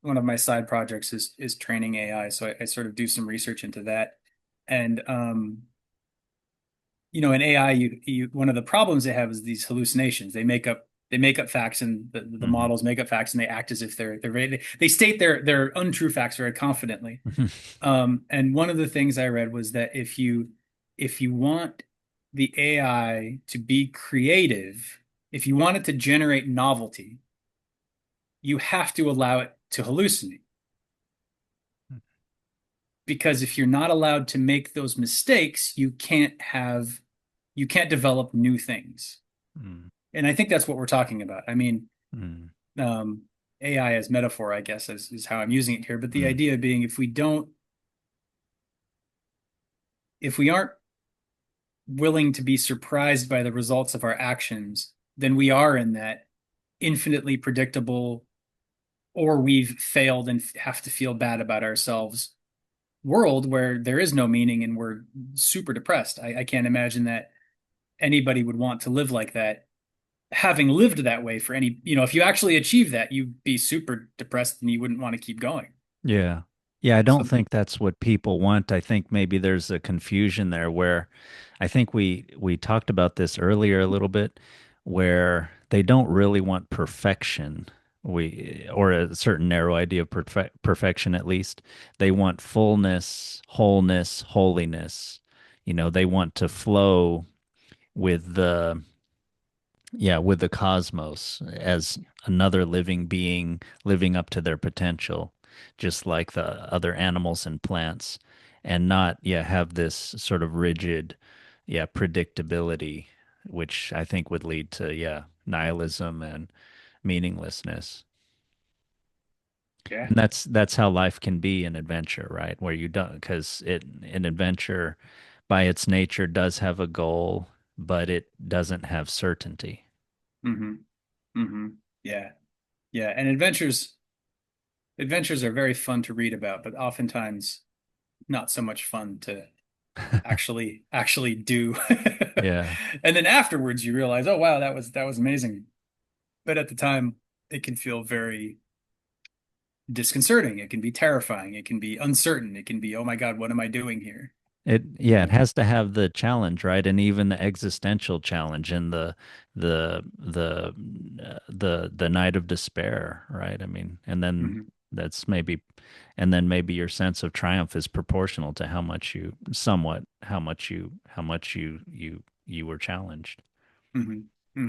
one of my side projects is training AI. So I sort of do some research into that. And in AI, you one of the problems they have is these hallucinations. They make up facts, and the Hmm. models make up facts, and they act as if they're they state their untrue facts very confidently. And one of the things I read was that if you want the AI to be creative, if you want it to generate novelty, you have to allow it to hallucinate. Because if you're not allowed to make those mistakes, you can't develop new things. And I think that's what we're talking about. I mean, Mm. um, AI as metaphor, I guess, is how I'm using it here. But the Mm. idea being, if we aren't willing to be surprised by the results of our actions, then we are in that infinitely predictable, or we've failed and have to feel bad about ourselves world where there is no meaning and we're super depressed. I can't imagine that anybody would want to live like that. Having lived that way for if you actually achieve that, you'd be super depressed and you wouldn't want to keep going. Yeah. Yeah, I don't So, think that's what people want. I think maybe there's a confusion there where I think we talked about this earlier a little bit where they don't really want perfection. Or a certain narrow idea of perfection at least. They want fullness, wholeness, holiness. They want to flow with the with the cosmos as another living being living up to their potential, just like the other animals and plants, and not, have this sort of rigid, predictability, which I think would lead to, nihilism and meaninglessness. yeah. And that's how life can be an adventure, right? Where you don't, because an adventure by its nature does have a goal, but it doesn't have certainty. hmm Yeah. Yeah. And adventures are very fun to read about, but oftentimes not so much fun to actually do. Yeah. And then afterwards you realize, oh wow, that was amazing. But at the time, it can feel very disconcerting. It can be terrifying. It can be uncertain. It can be, oh my God, what am I doing here? It has to have the challenge, right? And even the existential challenge and the night of despair, right? I mean, and then Hmm that's maybe and then maybe your sense of triumph is proportional to how much you were challenged. hmm